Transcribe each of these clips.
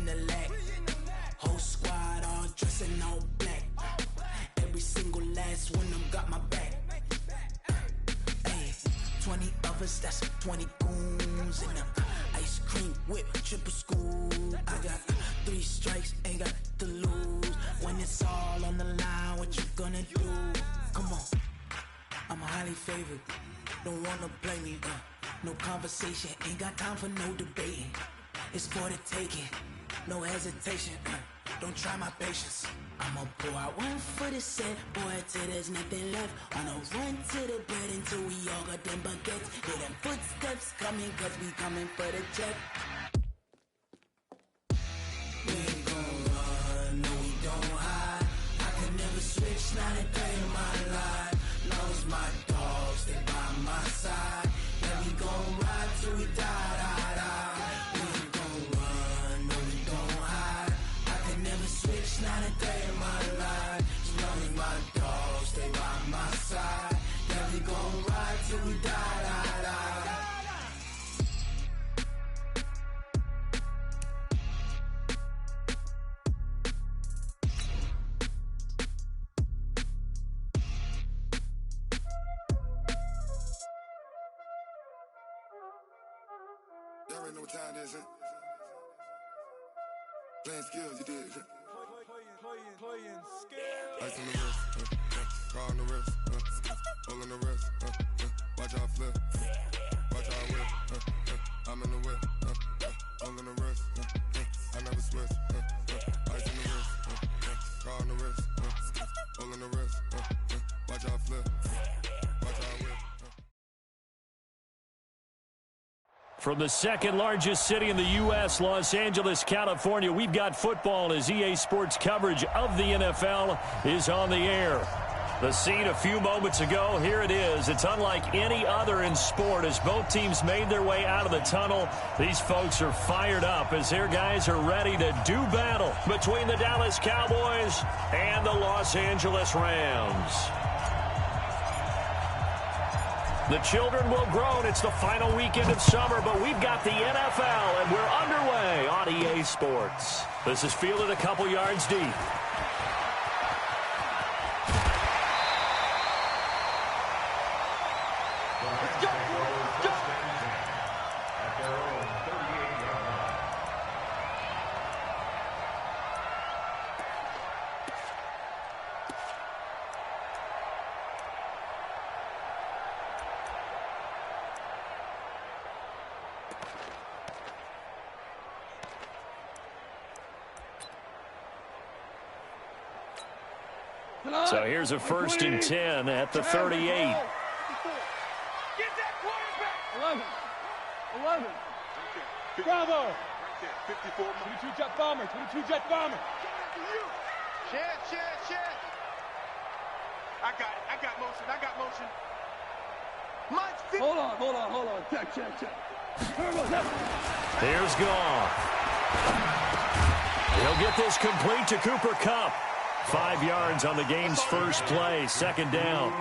in the lag. Whole squad all dressing all black. Every single last one of them got my back. Hey, 20 of us, that's 20 goons in them. Ice cream whip, triple school. I got 3 strikes, ain't got to lose. When it's all on the line, what you gonna do? Come on, I'm highly favored. Don't wanna play me, no conversation, ain't got time for no debating. It's for the taking, no hesitation, don't try my patience. I'ma pour out one for the set, boy, till there's nothing left. On a run to the bread until we all got them baguettes. Hear them footsteps coming, cause we coming for the check. We ain't gon' run, no we don't hide. I can never switch, not a day in my life. Knows my dogs, they by my side. Yeah, we gon' ride till we die, die, die. We ain't gon' run, no we don't hide. I can never switch, not a day in my life. As long as my dogs, they by my side. Yeah, we gon' ride till we die, die, die. Y'all already know what time it is, huh? Playing skills, you did, huh? Playing skills. Ice on the wrist, car on the wrist, hole in the wrist, watch out flip, watch out whip, I'm in the whip, hole in the wrist, I never switch, ice on the wrist, car on the wrist, hole in the wrist, watch out flip, watch out whip. From the second largest city in the U.S., Los Angeles, California, we've got football as EA Sports coverage of the NFL is on the air. The scene a few moments ago, here it is. It's unlike any other in sport as both teams made their way out of the tunnel. These folks are fired up as their guys are ready to do battle between the Dallas Cowboys and the Los Angeles Rams. The children will grow, and it's the final weekend of summer, but we've got the NFL, and we're underway on EA Sports. This is fielded a couple yards deep. So here's a 1st and 10 at the 38. Get that quarterback! 11. Bravo! 54. 22 jet bomber. 22 jet bomber. Shit. I got motion. Hold on. Check. Here's Goff. He'll get this complete to Cooper Kupp. 5 yards on the game's first play, 2nd down.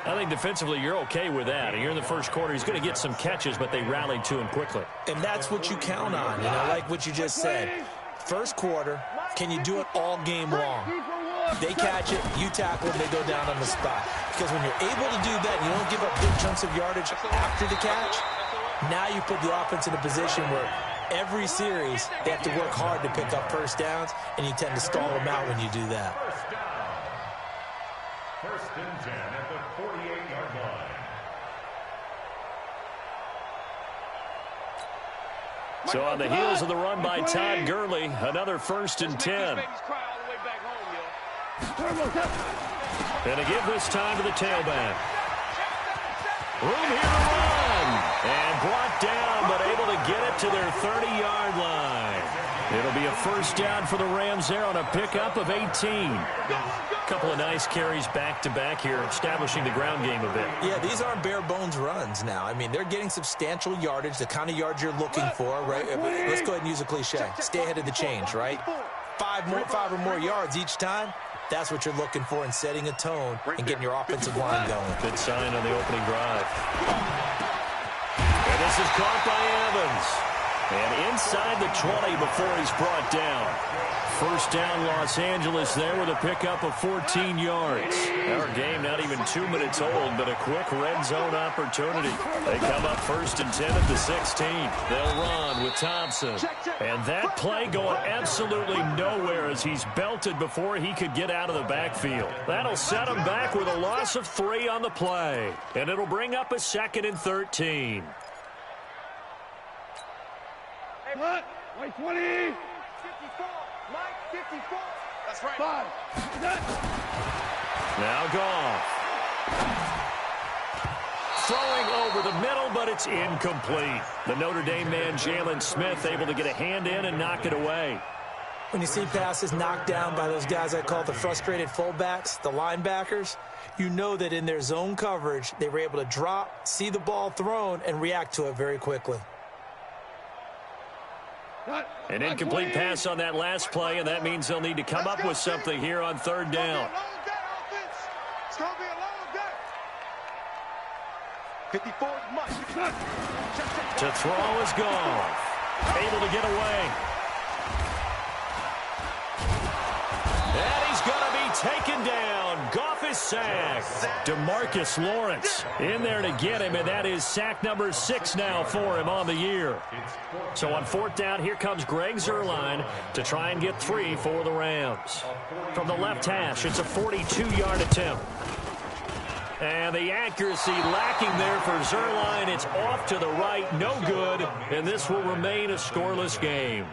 I think defensively you're okay with that. Here in the first quarter, he's going to get some catches, but they rallied to him quickly. And that's what you count on, like what you just said. First quarter, can you do it all game long? They catch it, you tackle it, they go down on the spot. Because when you're able to do that, you don't give up big chunks of yardage after the catch, now you put the offense in a position where every series, they have to work hard to pick up first downs, and you tend to stall them out when you do that. First and 10 at the 48-yard line. So on the heels of the run by Todd Gurley, another 1st and 10. And a give this time to the tailback. Room here to run. And brought down, but able to get it to their 30-yard line. It'll be a 1st down for the Rams there on a pickup of 18. Couple of nice carries back-to-back here, establishing the ground game a bit. Yeah, these aren't bare-bones runs now. I mean, they're getting substantial yardage, the kind of yards you're looking for, right? Let's go ahead and use a cliche. Stay ahead of the change, right? 5 or more yards each time. That's what you're looking for in setting a tone and getting your offensive line going. Good sign on the opening drive. And this is caught by Evans. And inside the 20 before he's brought down. First down, Los Angeles there with a pickup of 14 yards. Our game not even 2 minutes old, but a quick red zone opportunity. They come up first and 10 at the 16. They'll run with Thompson. And that play going absolutely nowhere as he's belted before he could get out of the backfield. That'll set him back with a loss of 3 on the play. And it'll bring up a 2nd and 13. Hey, what? Wait, 20. 54. Mike, 54. That's right. 5. Now Goff. Throwing over the middle, but it's incomplete. The Notre Dame man, Jalen Smith, able to get a hand in and knock it away. When you see passes knocked down by those guys I call the frustrated fullbacks, the linebackers, you know that in their zone coverage, they were able to drop, see the ball thrown, and react to it very quickly. An incomplete pass on that last play, and that means they'll need to come up with something here on 3rd down. It's going to be a long day. 54 Mike. To throw is Goff. Able to get away. And he's going to be taken down. Goff is sacked. DeMarcus Lawrence in there to get him, and that is sack number 6 now for him on the year. So on 4th down, here comes Greg Zuerlein to try and get 3 for the Rams. From the left hash, it's a 42-yard attempt. And the accuracy lacking there for Zuerlein. It's off to the right, no good, and this will remain a scoreless game.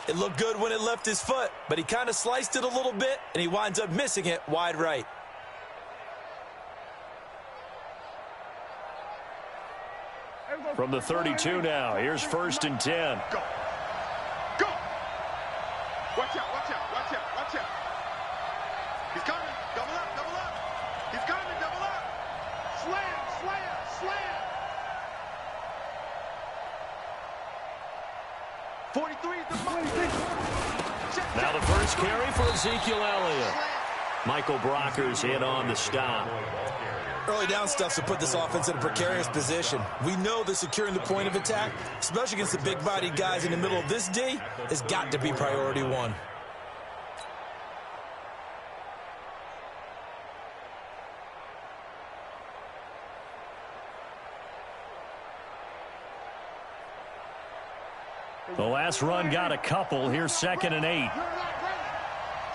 It looked good when it left his foot, but he kind of sliced it a little bit, and he winds up missing it wide right. From the 32 now, here's 1st and 10. Go. Go. Watch out, watch out, watch out, watch out. He's coming. Double up, double up. He's coming, double up. Slam, slam, slam. 43 is the money. Now the first carry for Ezekiel Elliott. Michael Brockers in on the stop. Early down stuff to put this offense in a precarious position. We know that securing the point of attack, especially against the big-bodied guys in the middle of this D, has got to be priority 1. The last run got a couple. Here's 2nd and 8.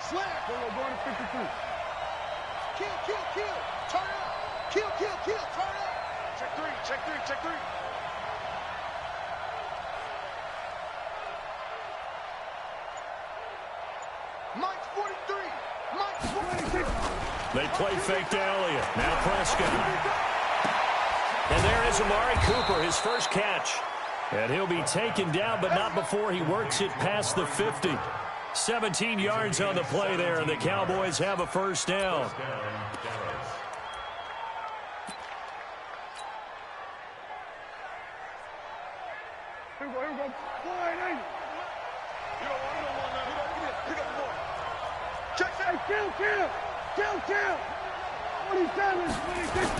Slam. Going to 53. Kill, kill, kill. Turn up. Kill, kill, kill. Turn up. Check 3, check 3, check 3. Mike's 43. Mike's 46. They play fake to Elliott. Now Prescott. And there is Amari Cooper, his first catch. And he'll be taken down, but not before he works it past the 50. 17 yards on the play there, and the Cowboys have a first down. Here we go, here we go. Boy, ain't it? You don't want that. Pick up the ball. Check that. Kill, kill. Kill, kill. 27, 26.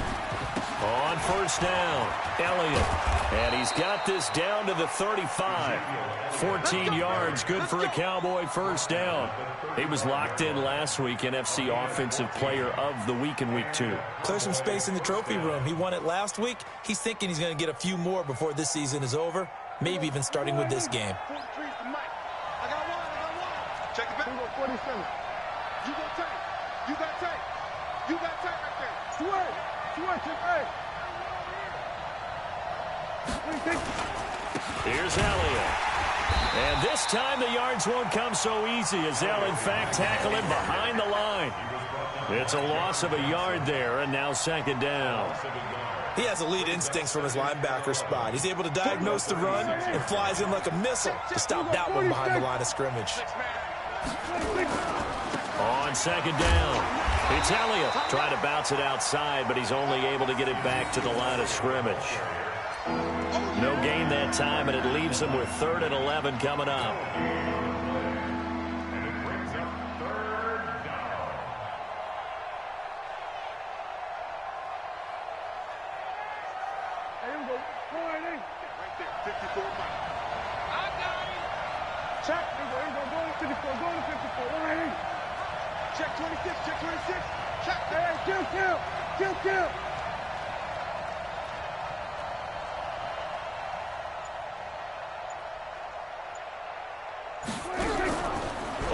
On 1st down, Elliott. And he's got this down to the 35. 14 yards, good for a Cowboy first down. He was locked in last week, NFC Offensive Player of the Week in Week 2. Clear some space in the trophy room. He won it last week. He's thinking he's going to get a few more before this season is over, maybe even starting with this game. 43 is the mic. I got one. Check it back. 47. You go take. You got take. You got take right there. Swear. Swear, check hey. Here's Elliott. And this time the yards won't come so easy as they'll, in fact, tackle him behind the line. It's a loss of a yard there, and now 2nd down. He has elite instincts from his linebacker spot. He's able to diagnose the run and flies in like a missile to stop that one behind the line of scrimmage. On 2nd down, it's Elliott trying to bounce it outside, but he's only able to get it back to the line of scrimmage. No gain that time, and it leaves them with 3rd and 11 coming up. Here we go. 48. Right there. Check. Go to 54. Go to 54. 180. Check 26. Check 26. Check. Hey, kill.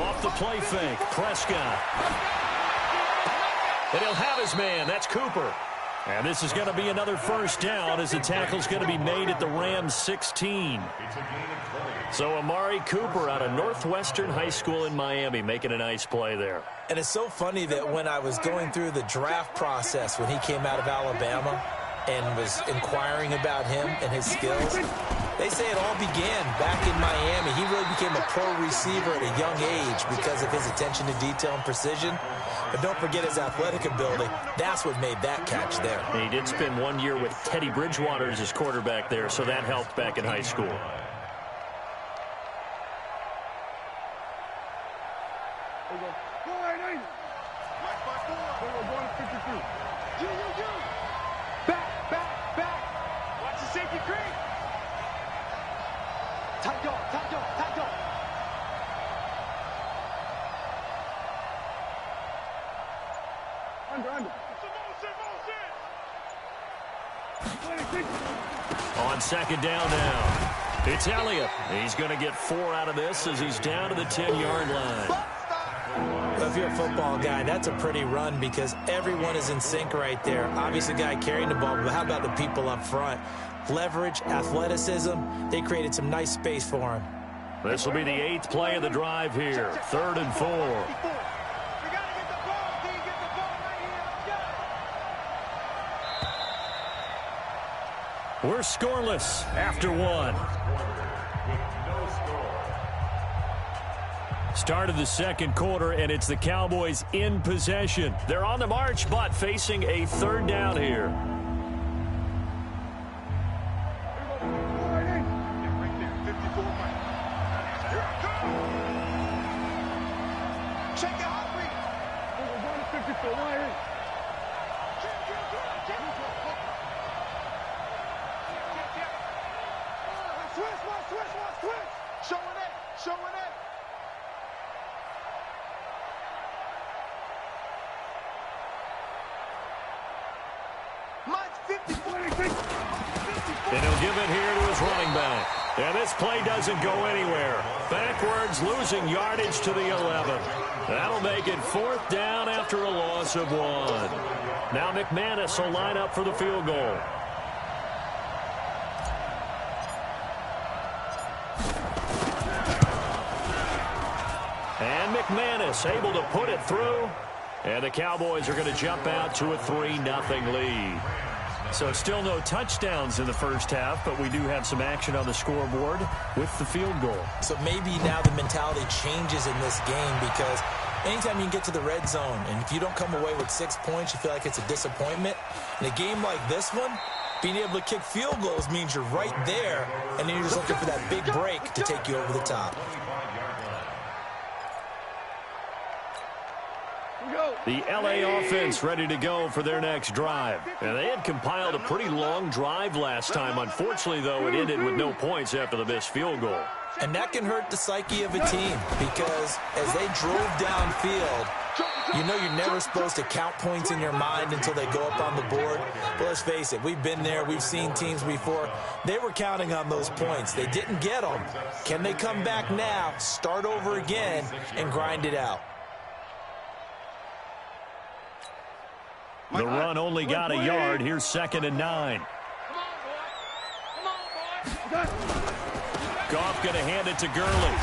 Off the play fake, Prescott. And he'll have his man. That's Cooper. And this is going to be another first down as the tackle's going to be made at the Rams 16. So Amari Cooper out of Northwestern High School in Miami making a nice play there. And it's so funny that when I was going through the draft process when he came out of Alabama and was inquiring about him and his skills, they say it all began back in Miami. He really became a pro receiver at a young age because of his attention to detail and precision. But don't forget his athletic ability. That's what made that catch there. He did spend 1 year with Teddy Bridgewater as his quarterback there, so that helped back in high school. Back. Watch the safety creep. Tight dog. Under. On second down now. It's Elliott. He's going to get 4 out of this as he's down to the 10-yard line. Well, if you're a football guy, that's a pretty run because everyone is in sync right there. Obviously, the guy carrying the ball, but how about the people up front? Leverage, athleticism, they created some nice space for him. This will be the 8th play of the drive here. 3rd and 4. We're scoreless after 1. Start of the second quarter, and it's the Cowboys in possession. They're on the march, but facing a 3rd down here. Showing it. Mine's 50. And he'll give it here to his running back. And this play doesn't go anywhere. Backwards, losing yardage to the 11. That'll make it 4th down after a loss of 1. Now McManus will line up for the field goal. And McManus able to put it through. And the Cowboys are going to jump out to a 3-0 lead. So still no touchdowns in the first half, but we do have some action on the scoreboard with the field goal. So maybe now the mentality changes in this game because anytime you can get to the red zone, and if you don't come away with 6 points, you feel like it's a disappointment. In a game like this one, being able to kick field goals means you're right there, and then you're just looking for that big break to take you over the top. The L.A. offense ready to go for their next drive. And they had compiled a pretty long drive last time. Unfortunately, though, it ended with no points after the missed field goal. And that can hurt the psyche of a team because as they drove downfield, you know you're never supposed to count points in your mind until they go up on the board. But let's face it, we've been there. We've seen teams before. They were counting on those points. They didn't get them. Can they come back now, start over again, and grind it out? The run only got a yard. Here's 2nd and 9. Goff going to hand it to Gurley.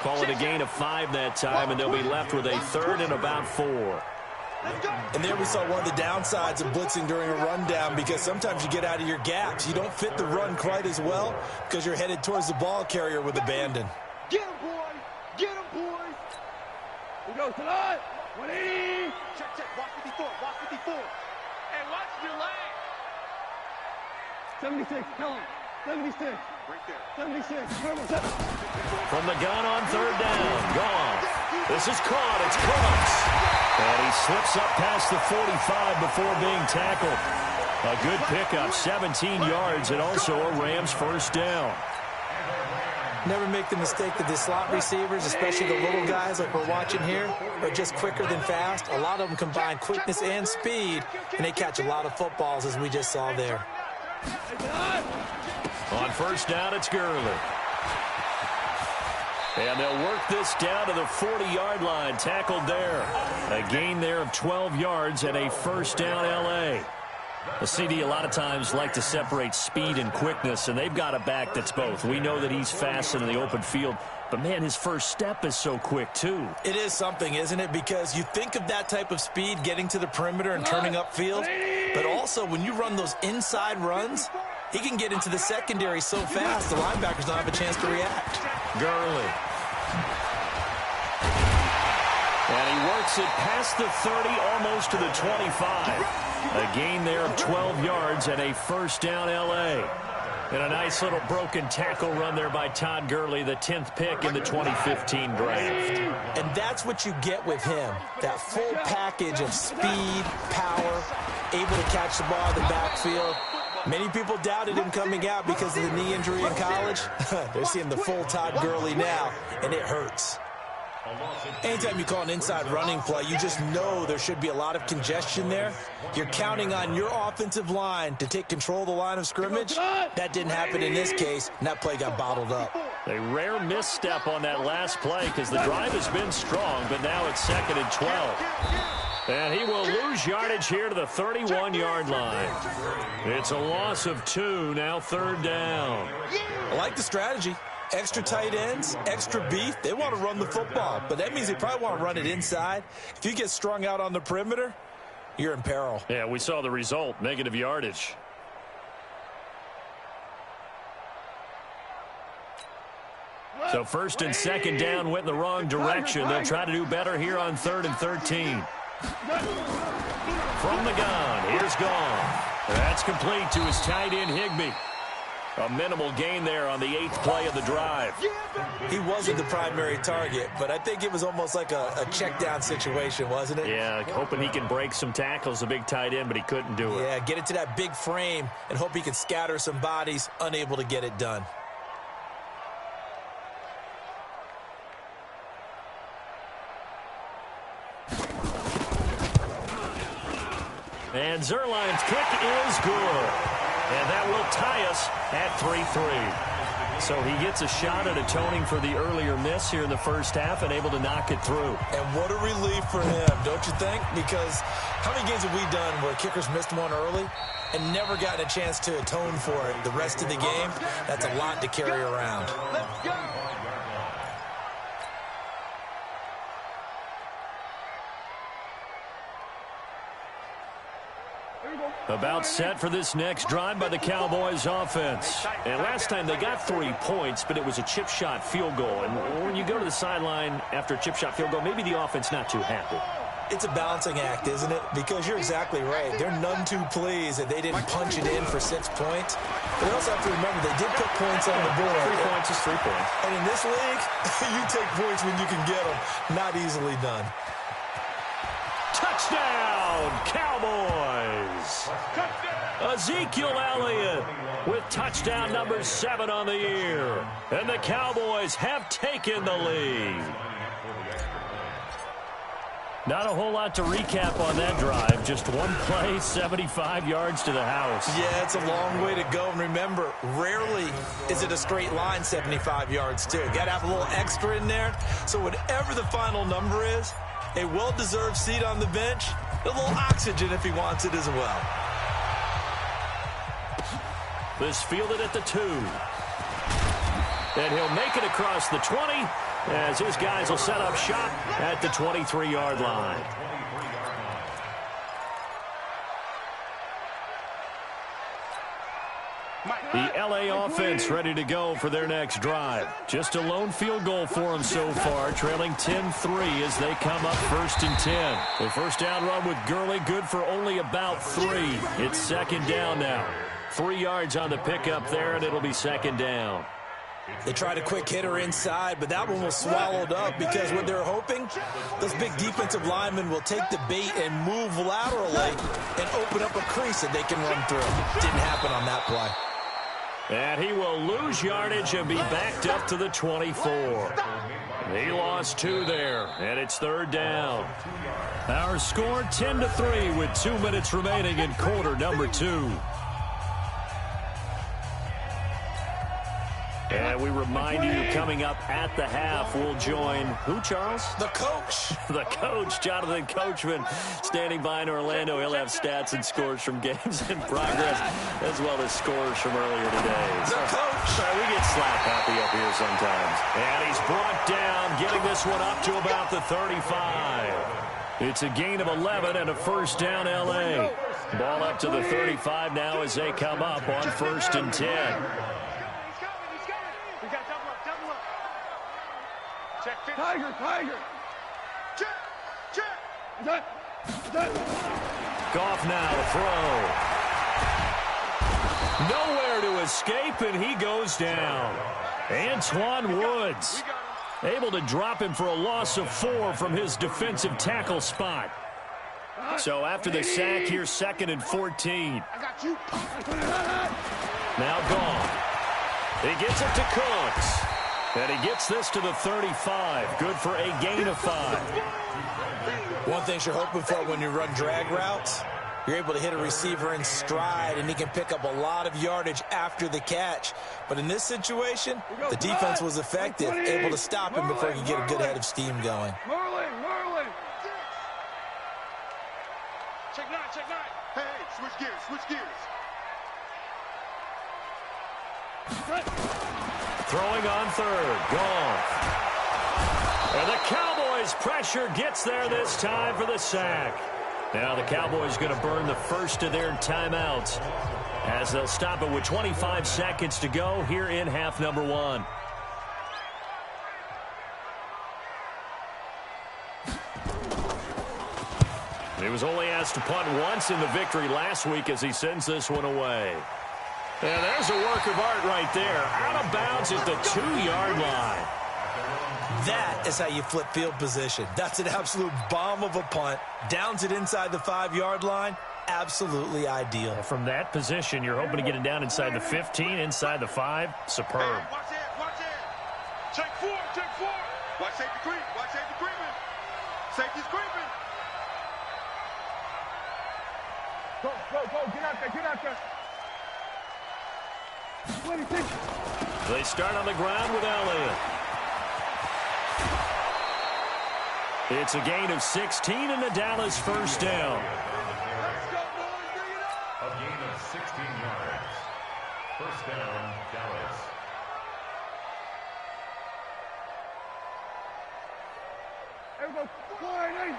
Call it a gain of 5 that time, and they'll be left with a 3rd and about 4. And there we saw one of the downsides of blitzing during a rundown because sometimes you get out of your gaps. You don't fit the run quite as well because you're headed towards the ball carrier with abandon. Get him, boy. Get him, boy. We go tonight. 180. Check. Watch 54. Watch 54. Hey, watch your leg. 76. Tell him. 76. Right there. 76. From the gun on 3rd down. Goff. This is caught. It's Cooks. And he slips up past the 45 before being tackled. A good pickup, 17 yards, and also a Rams first down. Never make the mistake that the slot receivers, especially the little guys like we're watching here, are just quicker than fast. A lot of them combine quickness and speed, and they catch a lot of footballs, as we just saw there. On first down, it's Gurley. And they'll work this down to the 40-yard line, tackled there. A gain there of 12 yards and a first down L.A. The CD a lot of times like to separate speed and quickness, and they've got a back that's both. We know that he's fast in the open field, but, man, his first step is so quick, too. It is something, isn't it? Because you think of that type of speed getting to the perimeter and turning upfield, but also when you run those inside runs, he can get into the secondary so fast the linebackers don't have a chance to react. Gurley. And he works it past the 30, almost to the 25. A gain there of 12 yards and a first down L.A. And a nice little broken tackle run there by Todd Gurley, the 10th pick in the 2015 draft. And that's what you get with him, that full package of speed, power, able to catch the ball in the backfield. Many people doubted him coming out because of the knee injury in college. They're seeing the full Todd Gurley now, and it hurts. Anytime you call an inside running play, you just know there should be a lot of congestion there. You're counting on your offensive line to take control of the line of scrimmage. That didn't happen in this case, and that play got bottled up. A rare misstep on that last play because the drive has been strong, but now it's 2nd and 12. And he will lose yardage here to the 31-yard line. It's a loss of 2, now 3rd down. I like the strategy. Extra tight ends, extra beef. They want to run the football, but that means they probably want to run it inside. If you get strung out on the perimeter, you're in peril. Yeah, we saw the result, negative yardage. So 1st and 2nd down went in the wrong direction. They'll try to do better here on 3rd and 13. From the gun, here's Gone. That's complete to his tight end, Higbee. A minimal gain there on the 8th play of the drive. He wasn't the primary target, but I think it was almost like a check-down situation, wasn't it? Yeah, hoping he can break some tackles, a big tight end, but he couldn't do it. Yeah, get it to that big frame and hope he can scatter some bodies, unable to get it done. And Zerline's kick is good. And that will tie us at 3-3. So he gets a shot at atoning for the earlier miss here in the first half and able to knock it through. And what a relief for him, don't you think? Because how many games have we done where kickers missed one early and never gotten a chance to atone for it the rest of the game? That's a lot to carry around. Let's go. About set for this next drive by the Cowboys offense. And last time they got 3 points, but it was a chip shot field goal. And when you go to the sideline after a chip shot field goal, maybe the offense not too happy. It's a balancing act, isn't it? Because you're exactly right. They're none too pleased that they didn't punch it in for 6 points. But they also have to remember they did put points on the board. 3 points is 3 points. And in this league, you take points when you can get them. Not easily done. Touchdown, Cowboys! Ezekiel Elliott with touchdown number 7 on the year. And the Cowboys have taken the lead. Not a whole lot to recap on that drive. Just one play, 75 yards to the house. Yeah, it's a long way to go. And remember, rarely is it a straight line 75 yards, too. Got to have a little extra in there. So whatever the final number is, a well-deserved seat on the bench, a little oxygen if he wants it as well. This fielded at the 2. And he'll make it across the 20 as his guys will set up shop at the 23-yard line. The L.A. offense ready to go for their next drive. Just a lone field goal for them so far, trailing 10-3 as they come up 1st and 10. The first down run with Gurley, good for only about 3. It's 2nd down now. 3 yards on the pickup there, and it'll be 2nd down. They tried a quick hitter inside, but that one was swallowed up because what they're hoping, those big defensive linemen will take the bait and move laterally and open up a crease that they can run through. Didn't happen on that play. And he will lose yardage and be backed up to the 24. He lost 2 there, and it's 3rd down. Our score 10-3 with 2 minutes remaining in quarter number 2. And we remind you, coming up at the half, we'll join who, Charles? The coach. The coach, Jonathan Coachman, standing by in Orlando. He'll have stats and scores from games in progress, as well as scores from earlier today. The coach. Sorry, we get slap happy up here sometimes. And he's brought down, getting this one up to about the 35. It's a gain of 11 and a first down, L.A. Ball up to the 35 now as they come up on 1st and 10. Tiger, Tiger. Check, check. Goff now to throw. Nowhere to escape, and he goes down. Antoine Woods able to drop him for a loss of 4 from his defensive tackle spot. So after the sack, here's 2nd and 14. Now Goff. He gets it to Cooks. And he gets this to the 35. Good for a gain of 5. One thing you're hoping for when you run drag routes, you're able to hit a receiver in stride, and he can pick up a lot of yardage after the catch. But in this situation, the defense was effective, able to stop him before he could get a good head of steam going. Merlin. Check 9. Hey, switch gears. Throwing on 3rd. Goff. And the Cowboys' pressure gets there this time for the sack. Now the Cowboys going to burn the first of their timeouts as they'll stop it with 25 seconds to go here in half number 1. He was only asked to punt once in the victory last week as he sends this one away. And there's a work of art right there. Out of bounds at the 2-yard line. That is how you flip field position. That's an absolute bomb of a punt. Downs it inside the 5-yard line. Absolutely ideal. From that position, you're hoping to get it down inside the 15, inside the 5. Superb. Hey, watch it. Check 4. Watch safety creep. Safety's creeping. Go. Get out there. 26. They start on the ground with Elliott. It's a gain of 16 and a Dallas first down. A gain of 16 yards. First down, Dallas. Everybody, 480.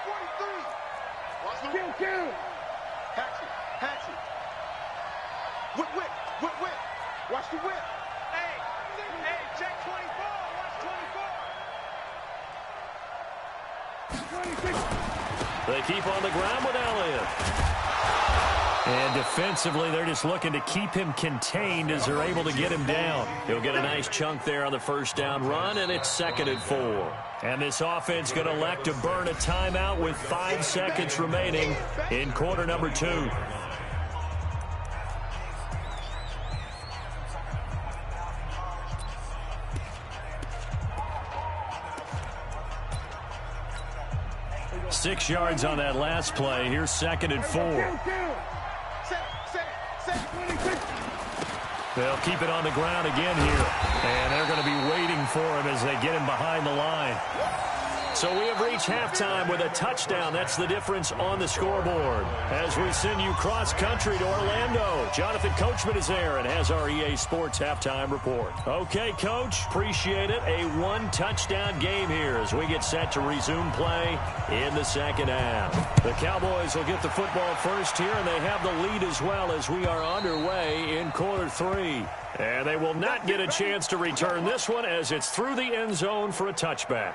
43. Watch the Kill. Hatchet. Whip. Watch the whip. Hey, check 24. Watch 26. They keep on the ground with Elliott. And defensively, they're just looking to keep him contained as they're able to get him down. He'll get a nice chunk there on the first down run, and it's 2nd and 4. And this offense going to elect to burn a timeout with 5 seconds remaining in quarter number 2. Six yards on that last play. Here's 2nd and 4. They'll keep it on the ground again here. And they're going to be waiting for him as they get him behind the line. So we have reached halftime with a touchdown. That's the difference on the scoreboard. As we send you cross-country to Orlando, Jonathan Coachman is there and has our EA Sports halftime report. Okay, Coach, appreciate it. A 1-touchdown game here as we get set to resume play in the second half. The Cowboys will get the football first here, and they have the lead as well as we are underway in quarter 3. And they will not get a chance to return this one as it's through the end zone for a touchback.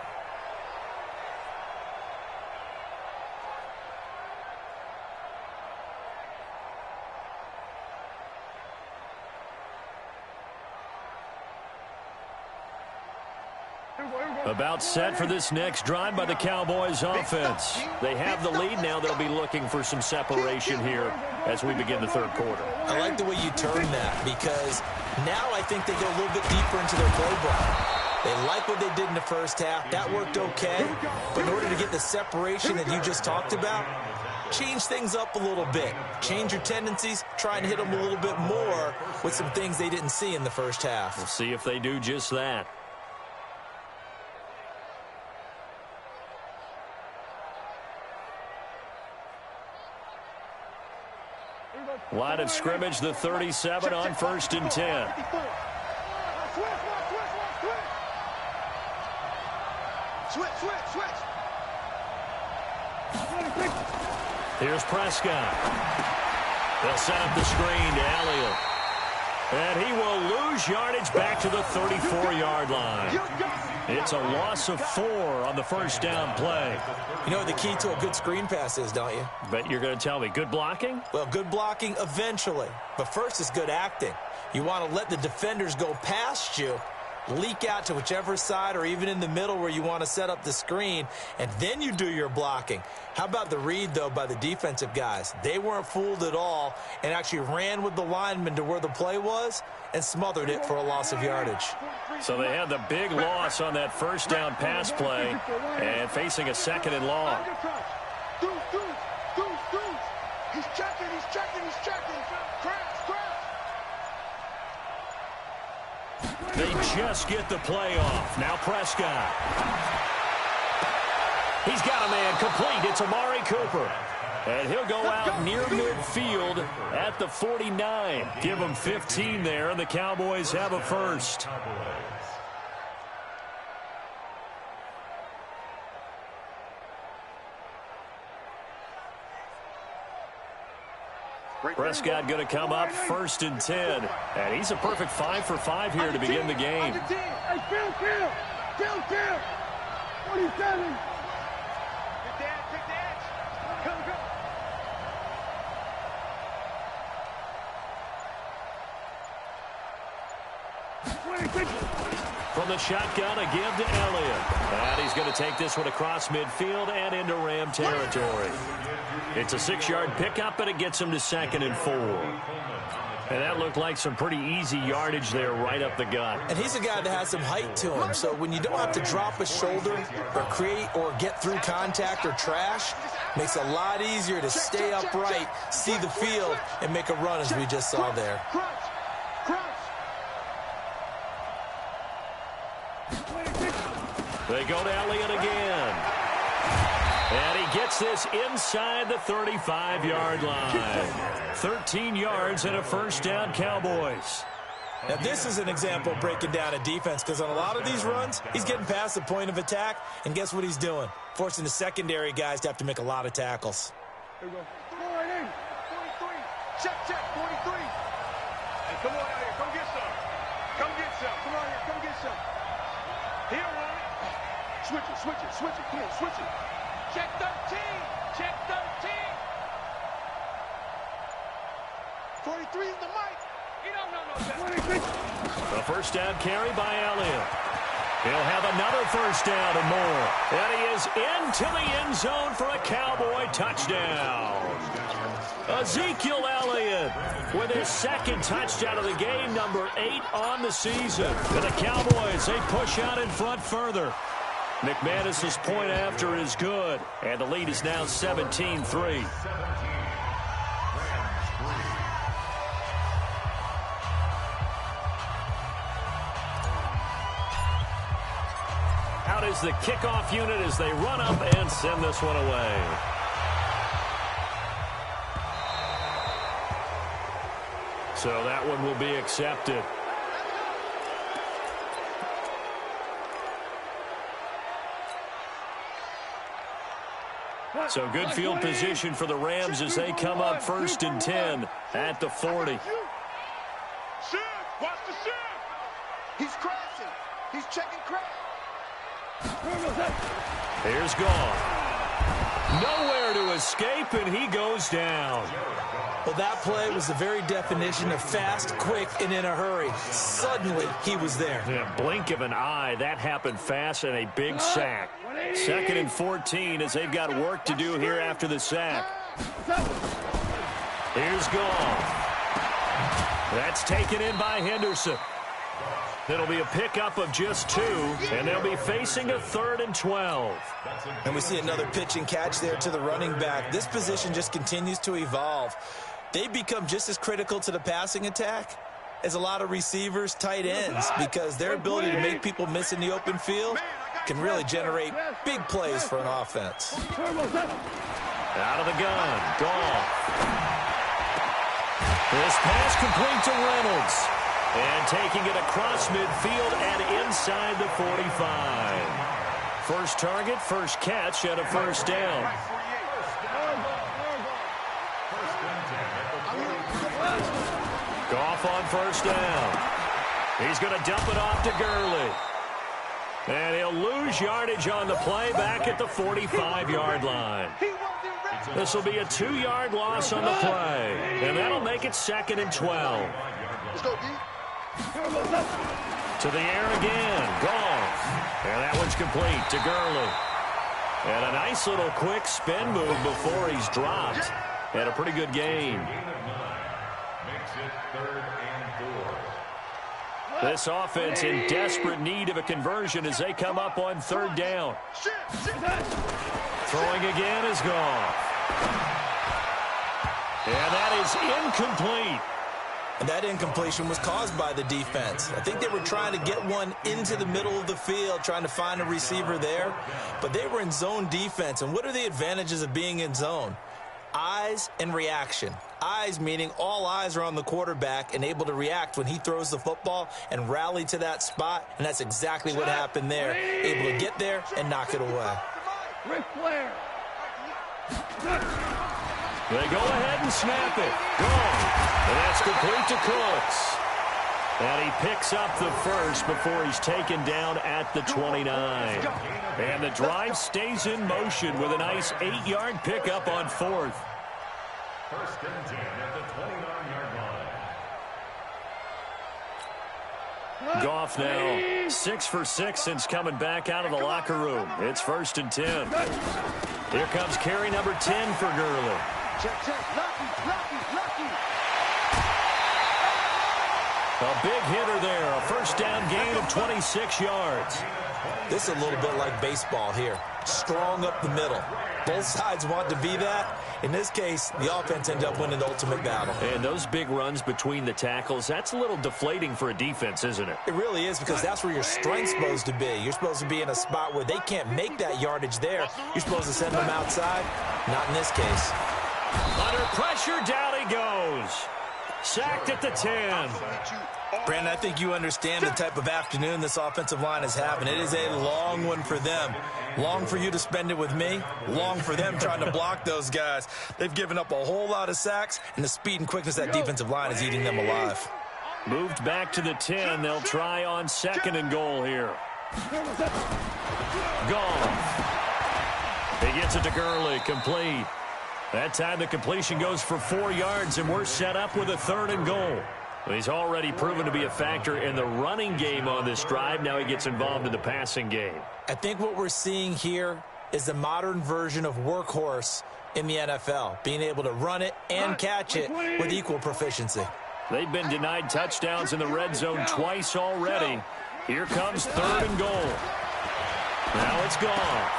About set for this next drive by the Cowboys offense. They have the lead. Now they'll be looking for some separation here as we begin the third quarter. I like the way you turn that, because now I think they go a little bit deeper into their playbook. They like what they did in the first half. That worked okay. But in order to get the separation that you just talked about, change things up a little bit. Change your tendencies. Try and hit them a little bit more with some things they didn't see in the first half. We'll see if they do just that. Line of scrimmage, the 37 on 1st and 10. Here's Prescott. They'll set up the screen to Elliott. And he will lose yardage back to the 34-yard line. It's a loss of 4 on the first down play. You know what the key to a good screen pass is, don't you? Bet you're going to tell me. Good blocking? Well, good blocking eventually. But first is good acting. You want to let the defenders go past you, leak out to whichever side or even in the middle where you want to set up the screen, and then you do your blocking. How about the read, though, by the defensive guys? They weren't fooled at all and actually ran with the lineman to where the play was and smothered it for a loss of yardage. So they had the big loss on that first down pass play and facing a 2nd and long. He's checking. They just get the play off. Now Prescott. He's got a man complete. It's Amari Cooper. And he'll go out near midfield at the 49. Give him 15 there, and the Cowboys have a first. Prescott going to come up 1st and 10. And he's a perfect 5 for 5 here to begin the game. Hey, Kill. 47. Pick the edge. Go. From the shotgun, a give to Elliott. And he's going to take this one across midfield and into Ram territory. It's a 6-yard pickup, and it gets him to 2nd and 4. And that looked like some pretty easy yardage there right up the gut. And he's a guy that has some height to him, so when you don't have to drop a shoulder or create or get through contact or trash, makes it a lot easier to stay upright, see the field, and make a run as we just saw there. They go to Elliott again. And he gets this inside the 35-yard line. 13 yards and a first down, Cowboys. Now, this is an example of breaking down a defense, because on a lot of these runs, he's getting past the point of attack, and guess what he's doing? Forcing the secondary guys to have to make a lot of tackles. Here we go. 43. Check, 43. Hey, come on out here. Come get some. Come on here. Come get some. Here, Ronnie. Switch it. Come on, switch it. Check 13. 43 is the mic. You don't know no better. The first down carry by Elliott. He'll have another first down and more. And he is into the end zone for a Cowboy touchdown. Ezekiel Elliott with his 2nd touchdown of the game, number 8 on the season. And the Cowboys, they push out in front further. McManus's point after is good, and the lead is now 17-3. Out is the kickoff unit as they run up and send this one away. So that one will be accepted. So good field position for the Rams as they come up 1st and 10 at the 40. Shift! Watch the shift! He's crashing. He's checking crash. Here's Goff. Nowhere to escape, and he goes down. Well, that play was the very definition of fast, quick, and in a hurry. Suddenly, he was there. In a blink of an eye, that happened fast and a big sack. 2nd and 14 as they've got work to do here after the sack. Here's Goff. That's taken in by Henderson. It'll be a pickup of just 2, and they'll be facing a 3rd and 12. And we see another pitch and catch there to the running back. This position just continues to evolve. They've become just as critical to the passing attack as a lot of receivers, tight ends, because their ability to make people miss in the open field can really generate big plays for an offense. Out of the gun, Goff. This pass complete to Reynolds. And taking it across midfield and inside the 45. First target, first catch, and a first down. Goff on first down. He's going to dump it off to Gurley. And he'll lose yardage on the play back at the 45-yard line. This will be a 2-yard loss on the play. And that'll make it 2nd and 12. Let's go, D. To the air again. Goff. And that one's complete to Gurley. And a nice little quick spin move before he's dropped. And a pretty good gain. Makes it 3rd and 4. This offense in desperate need of a conversion as they come up on 3rd down. Throwing again is Goff. And that is incomplete. And that incompletion was caused by the defense. I think they were trying to get one into the middle of the field, trying to find a receiver there. But they were in zone defense. And what are the advantages of being in zone? Eyes and reaction. Eyes meaning all eyes are on the quarterback and able to react when he throws the football and rally to that spot. And that's exactly what happened there. Able to get there and knock it away. Ric Flair. They go ahead and snap it. Gone. And that's complete to Cooks. And he picks up the first before he's taken down at the 29. And the drive stays in motion with a nice 8-yard pickup on 4th. 1st and 10 at the 29-yard line. Goff now 6 for 6 since coming back out of the locker room. It's 1st and 10. Here comes carry number 10 for Gurley. Check, check. Lucky. A big hitter there. A first down gain of 26 yards. This is a little bit like baseball here. Strong up the middle. Both sides want to be that. In this case, the offense ended up winning the ultimate battle. And those big runs between the tackles, that's a little deflating for a defense, isn't it? It really is, because that's where your strength's supposed to be. You're supposed to be in a spot where they can't make that yardage there. You're supposed to send them outside. Not in this case. Under pressure, down he goes. Sacked at the 10. Brandon, I think you understand the type of afternoon this offensive line is having. It is a long one for them. Long for you to spend it with me. Long for them trying to block those guys. They've given up a whole lot of sacks, and the speed and quickness of that defensive line is eating them alive. Moved back to the 10. They'll try on 2nd and goal here. Goff. He gets it to Gurley. Complete. That time the completion goes for 4 yards, and we're set up with a 3rd and goal. He's already proven to be a factor in the running game on this drive. Now he gets involved in the passing game. I think what we're seeing here is the modern version of workhorse in the NFL, being able to run it and catch it with equal proficiency. They've been denied touchdowns in the red zone twice already. Here comes 3rd and goal. Now it's gone.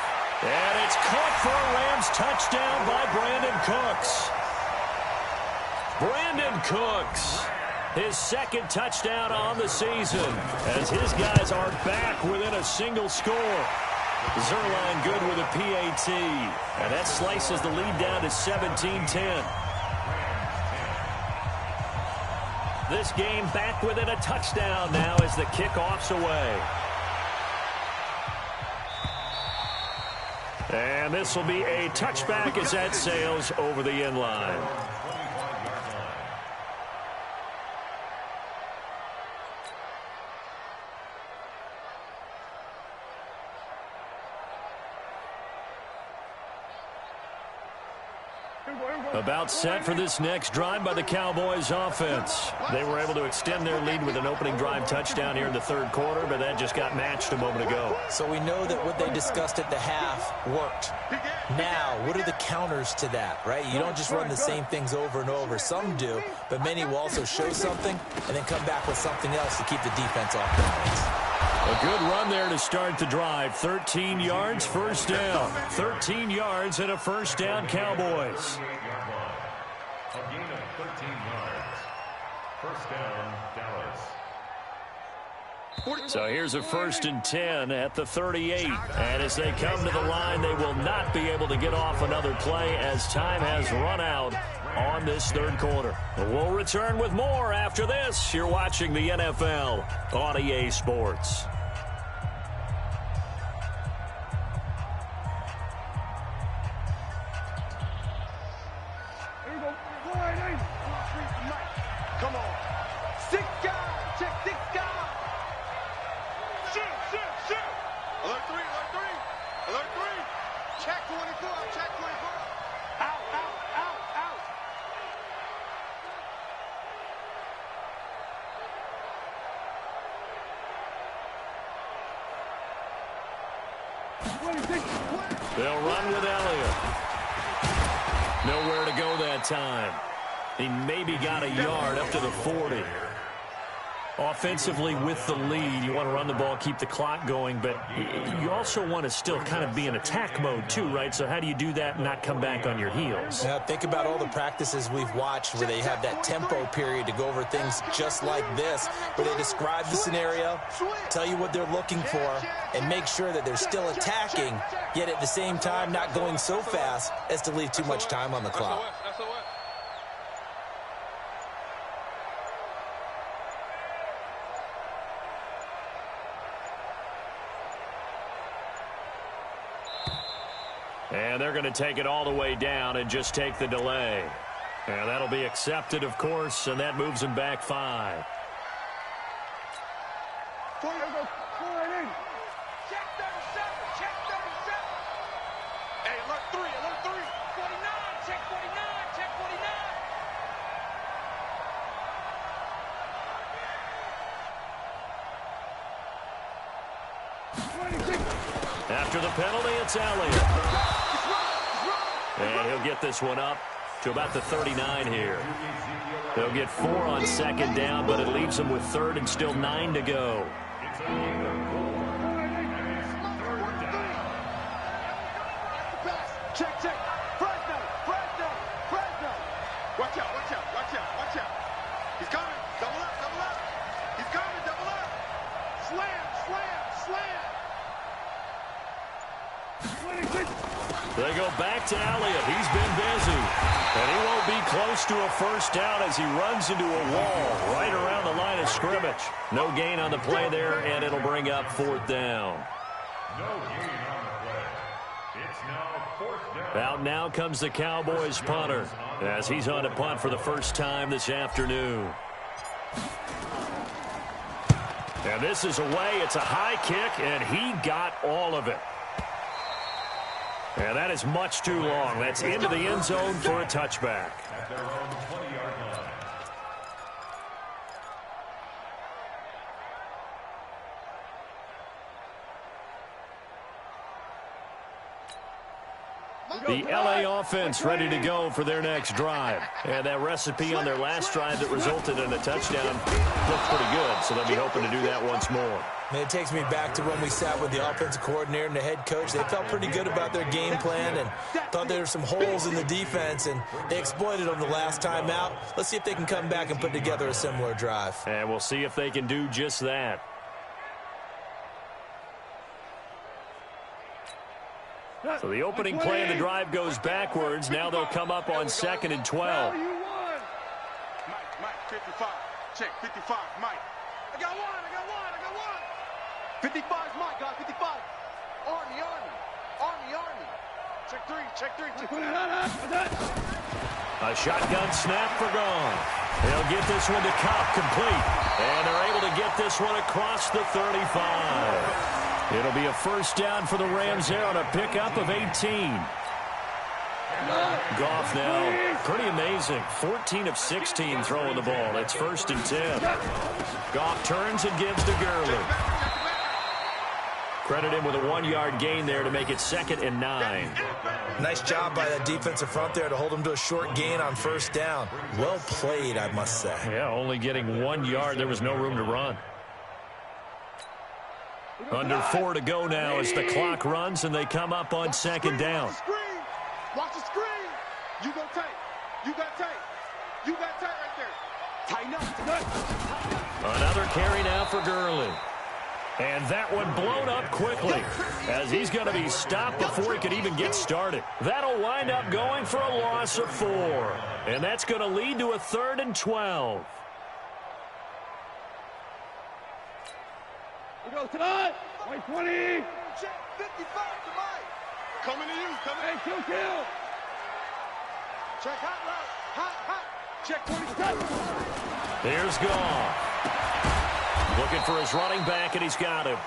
And it's caught for a Rams touchdown by Brandon Cooks. Brandon Cooks, his 2nd touchdown on the season, as his guys are back within a single score. Zerline good with a PAT, and that slices the lead down to 17-10. This game back within a touchdown now as the kickoff's away. And this will be a touchback as that sails over the end line. About set for this next drive by the Cowboys offense. They were able to extend their lead with an opening drive touchdown here in the third quarter, but that just got matched a moment ago. So we know that what they discussed at the half worked. Now, what are the counters to that, right? You don't just run the same things over and over. Some do, but many will also show something and then come back with something else to keep the defense off balance. A good run there to start the drive. 13 yards, first down. 13 yards and a first down, Cowboys. A gain of 13 yards. First down, Dallas. So here's a 1st and 10 at the 38. And as they come to the line, they will not be able to get off another play as time has run out on this third quarter. We'll return with more after this. You're watching the NFL on EA Sports. Come on. 6 guys. Check 6 guys. Shoot. Alert 3. Alert 3. Check 24. Check 24. Out. They'll run with Elliott. Nowhere to go that time. He maybe got a yard up to the 40. Offensively with the lead, you want to run the ball, keep the clock going, but you also want to still kind of be in attack mode too, right? So how do you do that and not come back on your heels? Now, think about all the practices we've watched where they have that tempo period to go over things just like this, where they describe the scenario, tell you what they're looking for, and make sure that they're still attacking, yet at the same time not going so fast as to leave too much time on the clock. And they're going to take it all the way down and just take the delay. And that'll be accepted, of course, and that moves them back 5. Check 37. Check 37. Hey, alert 3. 49. Check 49. Check 49. After the penalty, it's Elliott. And he'll get this one up to about the 39 here. They'll get 4 on 2nd down, but it leaves them with 3rd and still 9 to go. Check. Fresno. Watch out. He's coming. Double up. He's coming. Double up. Slam. They go back to Elliott. He's been busy. And he won't be close to a first down as he runs into a wall right around the line of scrimmage. No gain on the play there, and it'll bring up 4th down. No gain on the play. It's now 4th down. Out now comes the Cowboys punter as he's on to punt for the first time this afternoon. And this is away. It's a high kick, and he got all of it. And that is much too long. That's into the end zone for a touchback. At their own 20-yard line. The LA offense ready to go for their next drive. And that recipe on their last drive that resulted in a touchdown looked pretty good, so they'll be hoping to do that once more. And it takes me back to when we sat with the offensive coordinator and the head coach. They felt pretty good about their game plan and thought there were some holes in the defense, and they exploited them the last time out. Let's see if they can come back and put together a similar drive. And we'll see if they can do just that. So the opening play of the drive goes backwards. Now they'll come up on 2nd and 12. Mike, 55. Check, 55, Mike. I got one. 55's Mike, guys, 55. Army. Check 3. A shotgun snap for gone. They'll get this one to Cobb complete. And they're able to get this one across the 35. It'll be a first down for the Rams there on a pickup of 18. Goff now, pretty amazing. 14 of 16 throwing the ball. It's 1st and 10. Goff turns and gives to Gurley. Credit him with a 1-yard gain there to make it 2nd and 9. Nice job by that defensive front there to hold him to a short gain on 1st down. Well played, I must say. Yeah, only getting 1 yard. There was no room to run. Under 4 to go now as the clock runs and they come up on 2nd down. Watch the screen. You go tight. You got tight. You got tight right there. Tighten up. Another carry now for Gurley. And that one blown up quickly as he's going to be stopped before he could even get started. That'll wind up going for a loss of 4. And that's going to lead to a 3rd and 12. We go tonight. White 20. Check 55 to Mike. Coming to you. Coming. Hey, kill. Check hot route. Hot. Check 27. Here's Goff. Looking for his running back, and he's got him.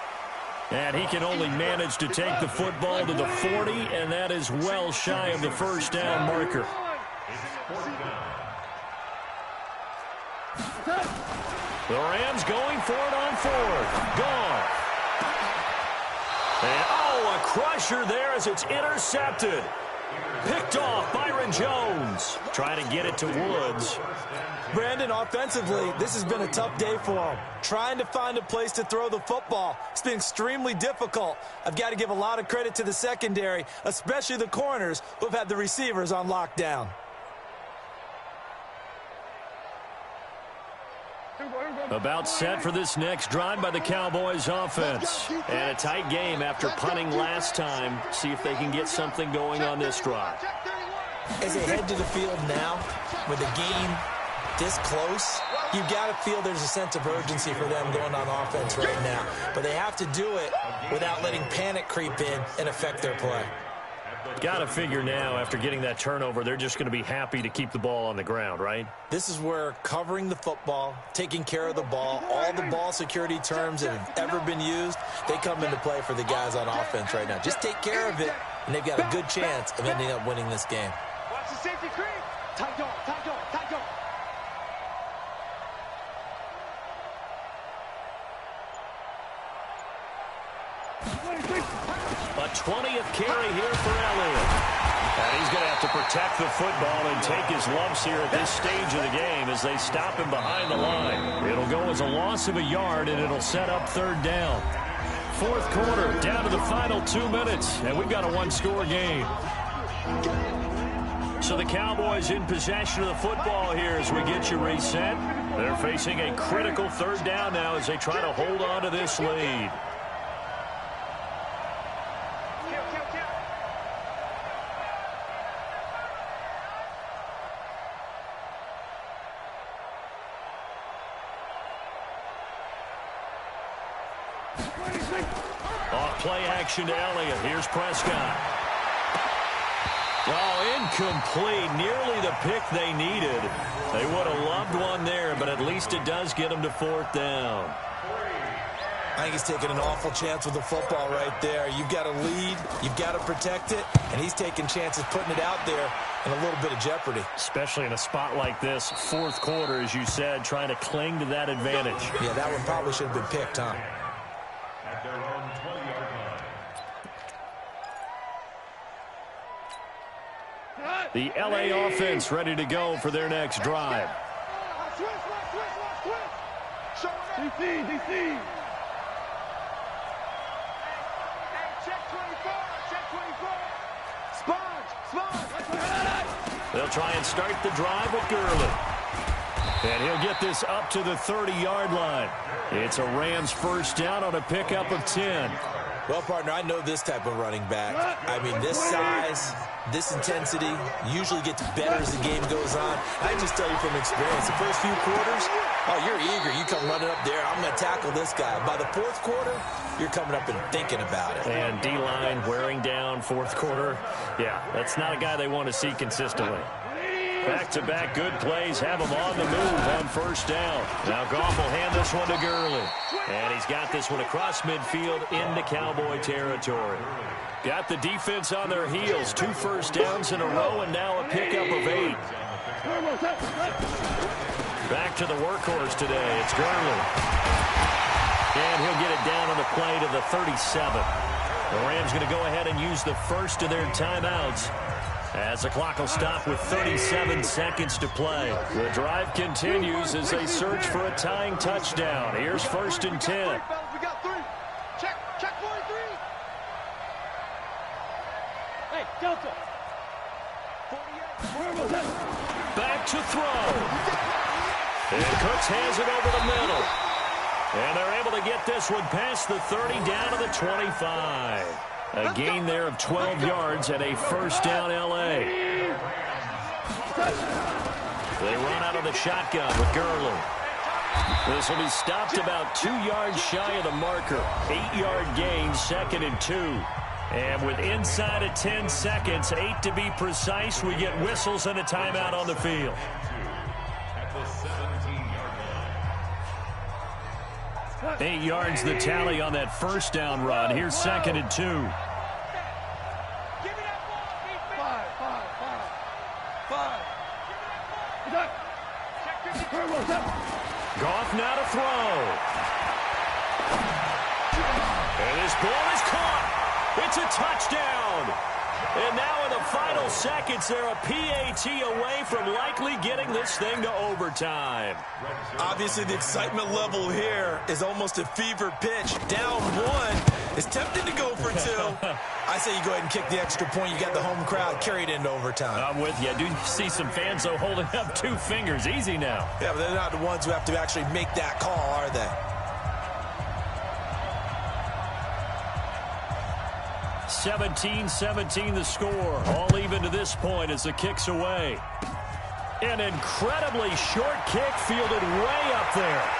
And he can only manage to take the football to the 40, and that is well shy of the 1st down marker. The Rams going for it on 4th. Goff. And, a crusher there as it's intercepted. Picked off Byron Jones. Trying to get it to Woods. Brandon, offensively, this has been a tough day for him. Trying to find a place to throw the football. It's been extremely difficult. I've got to give a lot of credit to the secondary, especially the corners who've had the receivers on lockdown. About set for this next drive by the Cowboys offense. And a tight game after punting last time. See if they can get something going on this drive. As they head to the field now, with the game this close, you've got to feel there's a sense of urgency for them going on offense right now. But they have to do it without letting panic creep in and affect their play. Got to figure now, after getting that turnover, they're just going to be happy to keep the ball on the ground, right? This is where covering the football, taking care of the ball, all the ball security terms that have ever been used, they come into play for the guys on offense right now. Just take care of it, and they've got a good chance of ending up winning this game. Watch the safety creep. Tight dog. A 20th carry here for Elliott. And he's going to have to protect the football and take his lumps here at this stage of the game as they stop him behind the line. It'll go as a loss of a yard, and it'll set up 3rd down. 4th quarter, down to the final 2 minutes, and we've got a 1-score game. So the Cowboys in possession of the football here as we get you reset. They're facing a critical 3rd down now as they try to hold on to this lead. Off play action to Elliott. Here's Prescott. Incomplete. Nearly the pick they needed. They would have loved one there, but at least it does get them to 4th down. I think he's taking an awful chance with the football right there. You've got to lead, you've got to protect it, and he's taking chances putting it out there in a little bit of jeopardy. Especially in a spot like this, 4th quarter, as you said, trying to cling to that advantage. Yeah, that one probably should have been picked, huh? At their own 20-yard line. The LA offense ready to go for their next drive. DC. They'll try and start the drive with Gurley. And he'll get this up to the 30-yard line. It's a Rams 1st down on a pickup of 10. Well, partner, I know this type of running back. I mean, this size, this intensity usually gets better as the game goes on. I just tell you from experience, the first few quarters, you're eager. You come running up there, I'm going to tackle this guy. By the 4th quarter, you're coming up and thinking about it. And D-line wearing down 4th quarter. Yeah, that's not a guy they want to see consistently. Back-to-back good plays have him on the move on first down. Now Goff will hand this one to Gurley. And he's got this one across midfield into Cowboy territory. Got the defense on their heels. 2 first downs in a row and now a pickup of 8. Back to the workhorse today. It's Gurley. And he'll get it down on the play to the 37. The Rams going to go ahead and use the first of their timeouts as the clock will stop with 37 seconds to play. The drive continues as they search for a tying touchdown. Here's 1st and 10. We got 3. Check 43. Hey, Delta. 48. Back to throw. And Cooks has it over the middle. And they're able to get this one past the 30 down to the 25. A gain there of 12 yards and a first down L.A. They run out of the shotgun with Gurley. This will be stopped about 2 yards shy of the marker. 8-yard gain, 2nd and 2. And with inside of 10 seconds, 8 to be precise, we get whistles and a timeout on the field. At the 17-yard line. 8 yards the tally on that first down run. Here's 2nd and 2. Goff now to throw. And this ball is caught. It's a touchdown. And now in the final seconds, they're a PAT away from likely getting this thing to overtime. Obviously, the excitement level here is almost a fever pitch. Down 1. Is tempted to go for 2. I say you go ahead and kick the extra point. You got the home crowd carried into overtime. I'm with you. I do see some fans, though, holding up 2 fingers. Easy now. Yeah, but they're not the ones who have to actually make that call, are they? 17-17 the score. All even to this point as the kick's away. An incredibly short kick fielded way up there.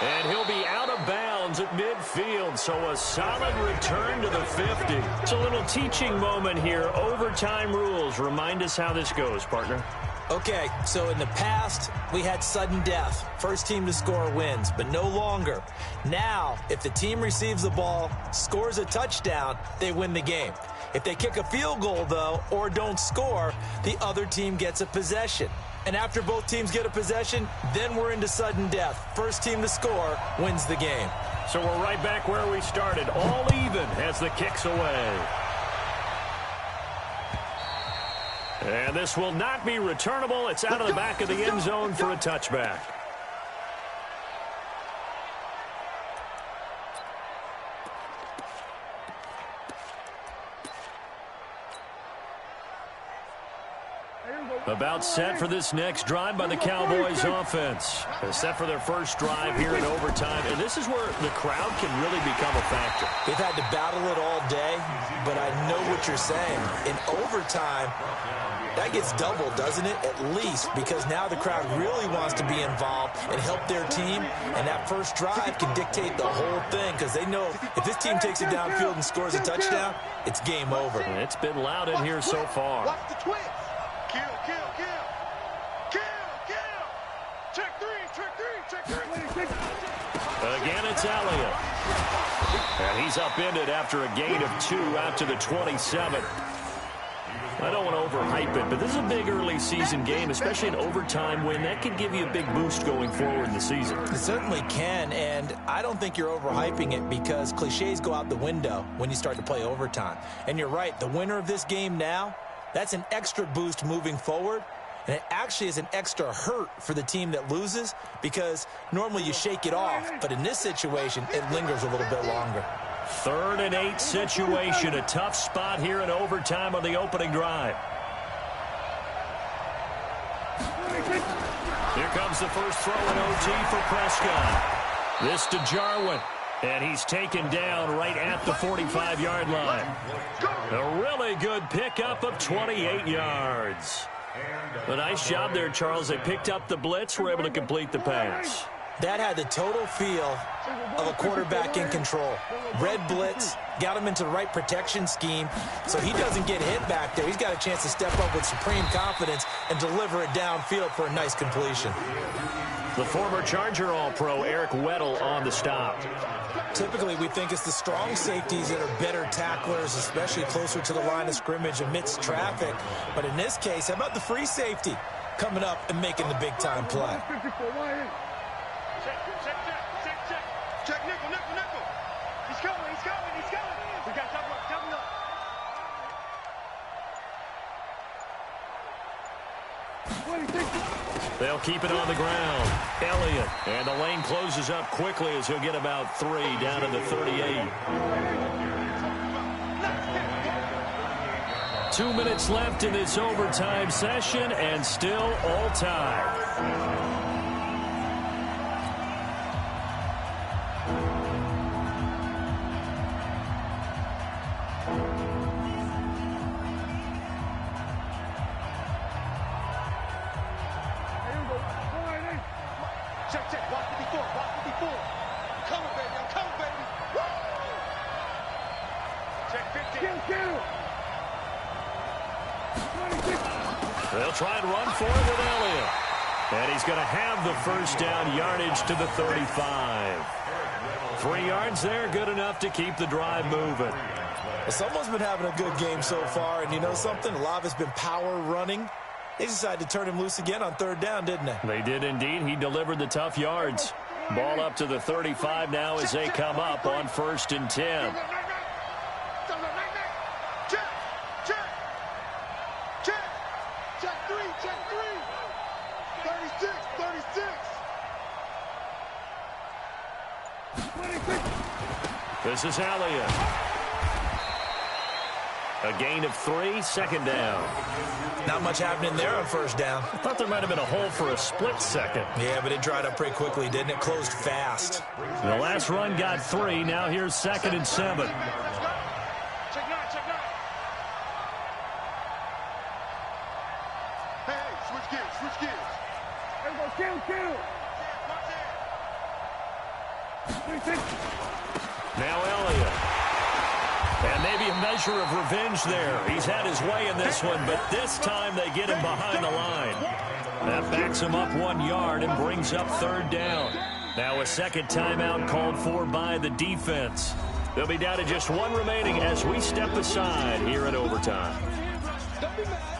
And he'll be out of bounds at midfield, so a solid return to the 50. It's a little teaching moment here. Overtime rules. Remind us how this goes, partner. Okay, so in the past, we had sudden death. First team to score wins, but no longer. Now, if the team receives the ball, scores a touchdown, they win the game. If they kick a field goal, though, or don't score, the other team gets a possession. And after both teams get a possession, then we're into sudden death. First team to score wins the game. So we're right back where we started, all even as the kick's away. And this will not be returnable. It's out of the back of the end zone for a touchback. About set for this next drive by the Cowboys offense. Set for their first drive here in overtime. And this is where the crowd can really become a factor. They've had to battle it all day, but I know what you're saying. In overtime, that gets doubled, doesn't it? At least, because now the crowd really wants to be involved and help their team. And that first drive can dictate the whole thing because they know if this team takes it downfield and scores a touchdown, it's game over. And it's been loud in here so far. Watch the twist. Kill. Check three. Again, it's Elliott. And he's upended after a gain of 2 out to the 27. I don't want to overhype it, but this is a big early season game, especially an overtime win. That can give you a big boost going forward in the season. It certainly can, and I don't think you're overhyping it because cliches go out the window when you start to play overtime. And you're right, the winner of this game now, that's an extra boost moving forward. And it actually is an extra hurt for the team that loses because normally you shake it off. But in this situation, it lingers a little bit longer. 3rd and 8 situation. A tough spot here in overtime on the opening drive. Here comes the first throw in OT for Prescott. This to Jarwin. And he's taken down right at the 45-yard line. A really good pickup of 28 yards. A nice job there, Charles. They picked up the blitz, were able to complete the pass. That had the total feel of a quarterback in control. Red blitz, got him into the right protection scheme, so he doesn't get hit back there. He's got a chance to step up with supreme confidence and deliver it downfield for a nice completion. The former Charger All-Pro Eric Weddle on the stop. Typically, we think it's the strong safeties that are better tacklers, especially closer to the line of scrimmage amidst traffic. But in this case, how about the free safety coming up and making the big-time play? Check, nickel. He's coming. We got double up. They'll keep it on the ground. Elliott. And the lane closes up quickly as he'll get about 3 down to the 38. 2 minutes left in this overtime session, and still all tied. Check. Watch 54. I'm coming, baby. Woo! Check 50. Kill. They'll try and run for it with Elliott. And he's going to have the first down, yardage to the 35. 3 yards there, good enough to keep the drive moving. Well, someone's been having a good game so far, and you know something? A lot of it's been power running. They decided to turn him loose again on 3rd down, didn't they? They did indeed. He delivered the tough yards. Ball up to the 35 now as they come up on 1st and 10. Check 3. 36. This is Elliott. A gain of 3, 2nd down. Not much happening there on 1st down. I thought there might have been a hole for a split second. Yeah, but it dried up pretty quickly, didn't it? Closed fast. The last run got 3. Now here's 2nd and 7. Check 9. Hey, switch gears. Kill. Now Elliott. And maybe a measure of revenge there. He's had his way in this one, but this time they get him behind the line. That backs him up 1 yard and brings up 3rd down. Now a second timeout called for by the defense. They'll be down to just 1 remaining as we step aside here in overtime. Don't be mad.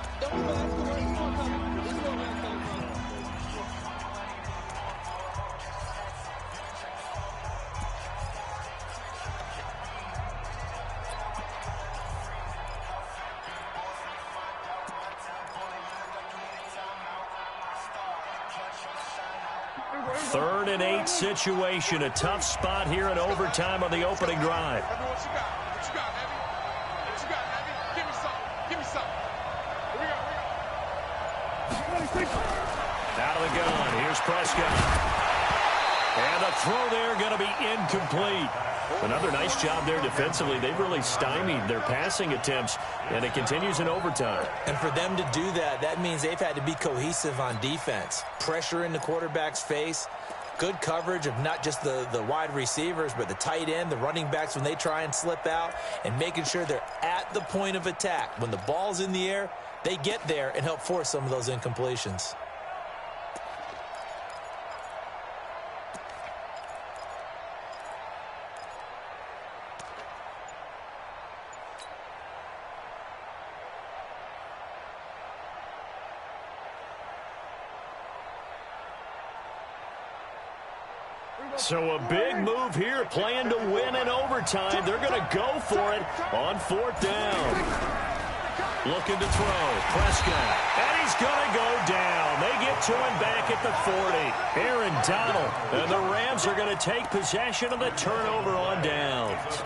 Third and 8 situation. A tough spot here in overtime on the opening drive. What you got, Abby? Give me some. Here we go. Out of the gun. Here's Prescott. And the throw there going to be incomplete. Another nice job there defensively. They've really stymied their passing attempts, and it continues in overtime. And for them to do that, that means they've had to be cohesive on defense. Pressure in the quarterback's face. Good coverage of not just the wide receivers, but the tight end, the running backs when they try and slip out, and making sure they're at the point of attack. When the ball's in the air, they get there and help force some of those incompletions. So a big move here, playing to win in overtime. They're going to go for it on 4th down. Looking to throw. Prescott. And he's going to go down. They get to him back at the 40. Aaron Donald. And the Rams are going to take possession of the turnover on downs.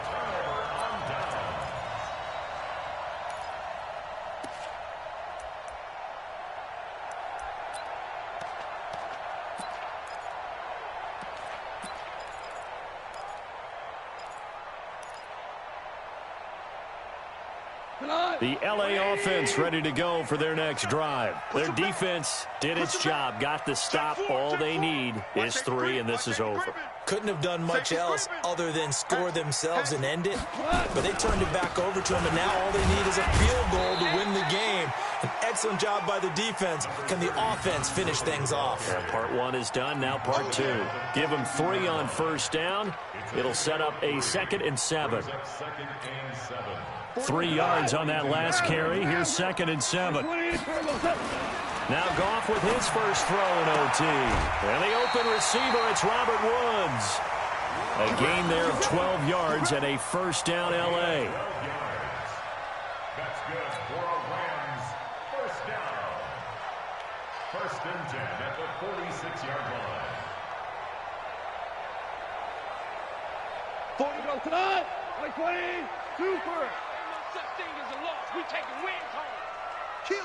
The LA offense ready to go for their next drive. Their defense did its job, got the stop. All they need is 3, and this is over. Couldn't have done much else other than score themselves and end it, but they turned it back over to them, and now all they need is a field goal to win the game. An excellent job by the defense. Can the offense finish things off? Well, part 1 is done, now part 2. Give them 3 on first down. It'll set up a 2nd and 7. 3 yards on that last carry. Here's 2nd and 7. Now Goff with his first throw in OT. And the open receiver, it's Robert Woods. A gain there of 12 yards and a first down LA. That's good for a Rams first down. 1st and 10 at the 46-yard line. 40 go tonight. 20. Super. Such thing as a loss. We taking wins home. Kill.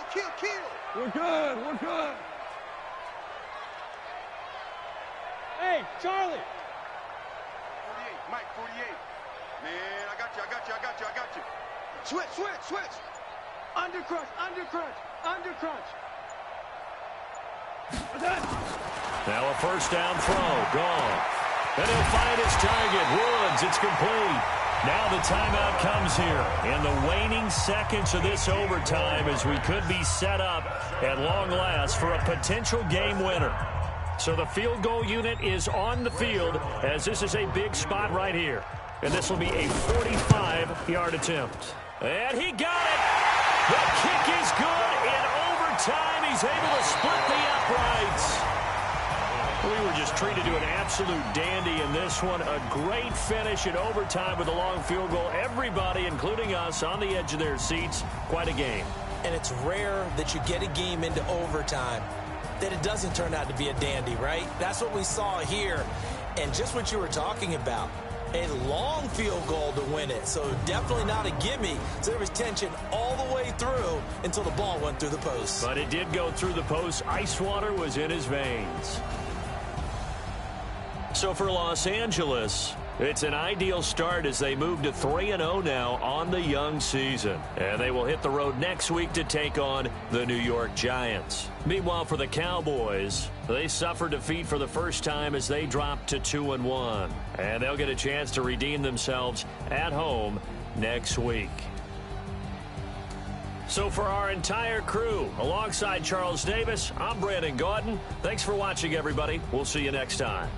We're good. Hey, Charlie. 48, Mike, 48. Man, I got you. Switch. Undercrunch. Now a first down throw, gone. And he'll find his target, Woods. It's complete. Now the timeout comes here in the waning seconds of this overtime as we could be set up at long last for a potential game winner. So the field goal unit is on the field as this is a big spot right here. And this will be a 45-yard attempt. And he got it. The kick is good. In overtime, he's able to split the uprights. We were just treated to an absolute dandy in this one. A great finish in overtime with a long field goal. Everybody, including us, on the edge of their seats. Quite a game. And it's rare that you get a game into overtime that it doesn't turn out to be a dandy, right? That's what we saw here. And just what you were talking about, a long field goal to win it. So definitely not a gimme. So there was tension all the way through until the ball went through the post. But it did go through the post. Ice water was in his veins. So for Los Angeles, it's an ideal start as they move to 3-0 now on the young season. And they will hit the road next week to take on the New York Giants. Meanwhile, for the Cowboys, they suffered defeat for the first time as they dropped to 2-1. And they'll get a chance to redeem themselves at home next week. So for our entire crew, alongside Charles Davis, I'm Brandon Gaudin. Thanks for watching, everybody. We'll see you next time.